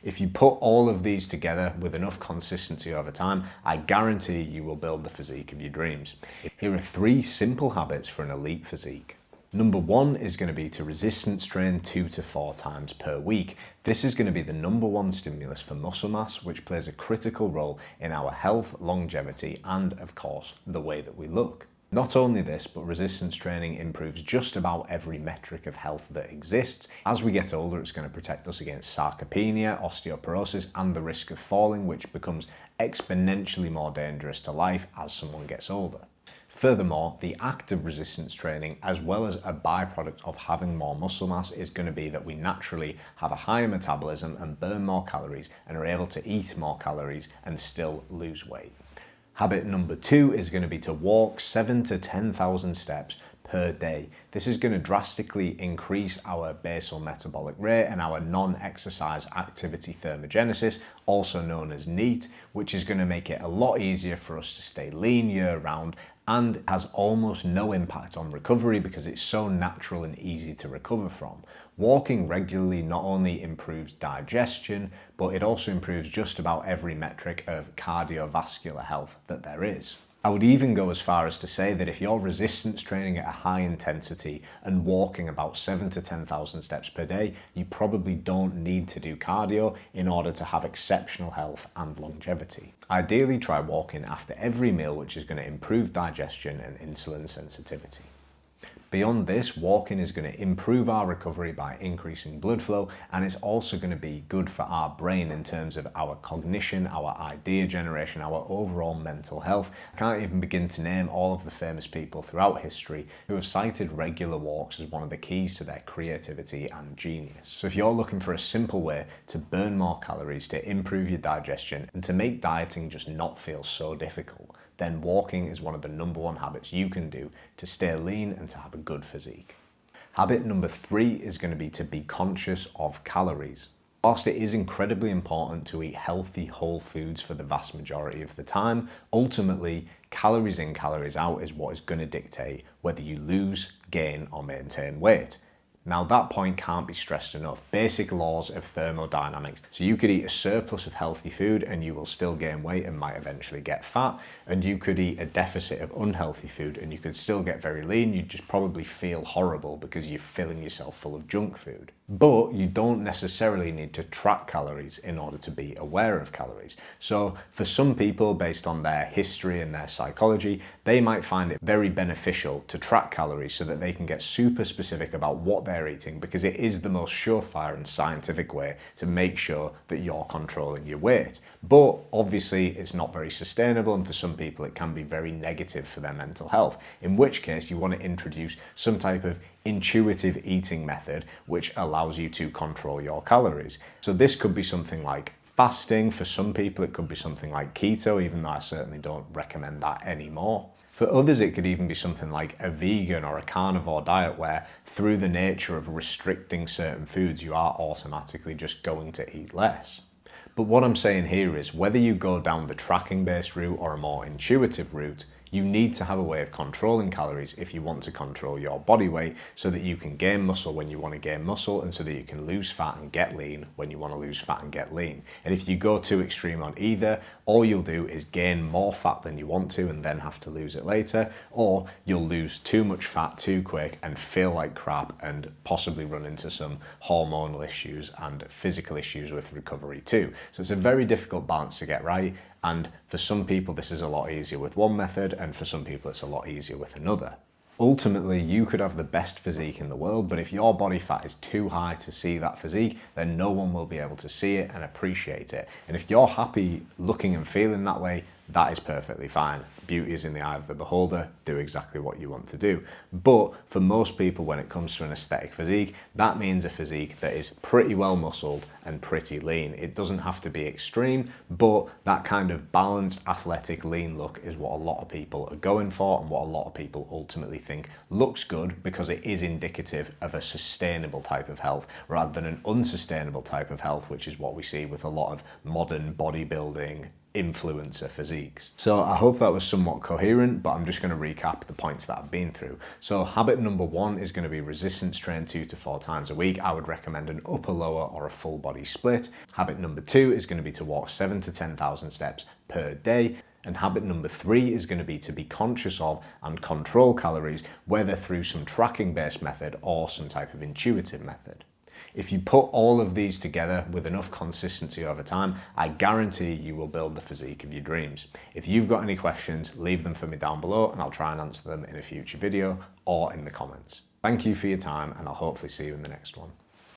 If you put all of these together with enough consistency over time, I guarantee you will build the physique of your dreams. Here are 3 simple habits for an elite physique. Number 1 is going to be to resistance train 2 to 4 times per week. This is going to be the number 1 stimulus for muscle mass, which plays a critical role in our health, longevity, and of course, the way that we look. Not only this, but resistance training improves just about every metric of health that exists. As we get older, it's going to protect us against sarcopenia, osteoporosis, and the risk of falling, which becomes exponentially more dangerous to life as someone gets older. Furthermore, the act of resistance training, as well as a byproduct of having more muscle mass, is going to be that we naturally have a higher metabolism and burn more calories and are able to eat more calories and still lose weight. Habit number 2 is going to be to walk 7,000 to 10,000 steps per day. This is going to drastically increase our basal metabolic rate and our non-exercise activity thermogenesis, also known as NEAT, which is going to make it a lot easier for us to stay lean year round, and has almost no impact on recovery because it's so natural and easy to recover from. Walking regularly not only improves digestion, but it also improves just about every metric of cardiovascular health that there is. I would even go as far as to say that if you're resistance training at a high intensity and walking about 7,000 to 10,000 steps per day, you probably don't need to do cardio in order to have exceptional health and longevity. Ideally, try walking after every meal, which is going to improve digestion and insulin sensitivity. Beyond this, walking is going to improve our recovery by increasing blood flow, and it's also going to be good for our brain in terms of our cognition, our idea generation, our overall mental health. I can't even begin to name all of the famous people throughout history who have cited regular walks as one of the keys to their creativity and genius. So if you're looking for a simple way to burn more calories, to improve your digestion, and to make dieting just not feel so difficult, then walking is one of the number 1 habits you can do to stay lean and to have a good physique. Habit number 3 is going to be to be conscious of calories. Whilst it is incredibly important to eat healthy whole foods for the vast majority of the time, ultimately calories in, calories out is what is going to dictate whether you lose, gain, or maintain weight. Now that point can't be stressed enough. Basic laws of thermodynamics. So you could eat a surplus of healthy food and you will still gain weight and might eventually get fat. And you could eat a deficit of unhealthy food and you could still get very lean. You'd just probably feel horrible because you're filling yourself full of junk food. But you don't necessarily need to track calories in order to be aware of calories. So for some people, based on their history and their psychology, they might find it very beneficial to track calories so that they can get super specific about what they're eating, because it is the most surefire and scientific way to make sure that you're controlling your weight. But obviously it's not very sustainable, and for some people it can be very negative for their mental health, in which case you want to introduce some type of intuitive eating method which allows you to control your calories. So this could be something like fasting. For some people it could be something like keto, even though I certainly don't recommend that anymore. For others, it could even be something like a vegan or a carnivore diet, where through the nature of restricting certain foods, you are automatically just going to eat less. But what I'm saying here is, whether you go down the tracking-based route or a more intuitive route, you need to have a way of controlling calories if you want to control your body weight, so that you can gain muscle when you want to gain muscle, and so that you can lose fat and get lean when you want to lose fat and get lean. And if you go too extreme on either, all you'll do is gain more fat than you want to and then have to lose it later, or you'll lose too much fat too quick and feel like crap and possibly run into some hormonal issues and physical issues with recovery too. So it's a very difficult balance to get right. And for some people, this is a lot easier with one method, and for some people, it's a lot easier with another. Ultimately, you could have the best physique in the world, but if your body fat is too high to see that physique, then no one will be able to see it and appreciate it. And if you're happy looking and feeling that way, that is perfectly fine. Beauty is in the eye of the beholder. Do exactly what you want to do. But for most people, when it comes to an aesthetic physique, that means a physique that is pretty well muscled and pretty lean. It doesn't have to be extreme, but that kind of balanced, athletic, lean look is what a lot of people are going for, and what a lot of people ultimately think looks good, because it is indicative of a sustainable type of health rather than an unsustainable type of health, which is what we see with a lot of modern bodybuilding influencer physiques. So I hope that was somewhat coherent, but I'm just going to recap the points that I've been through. So habit number 1 is going to be resistance train 2 to 4 times a week. I would recommend an upper, lower or a full body split. Habit number 2 is going to be to walk 7 to 10,000 steps per day. And habit number 3 is going to be conscious of and control calories, whether through some tracking based method or some type of intuitive method. If you put all of these together with enough consistency over time, I guarantee you will build the physique of your dreams. If you've got any questions, leave them for me down below and I'll try and answer them in a future video or in the comments. Thank you for your time and I'll hopefully see you in the next one.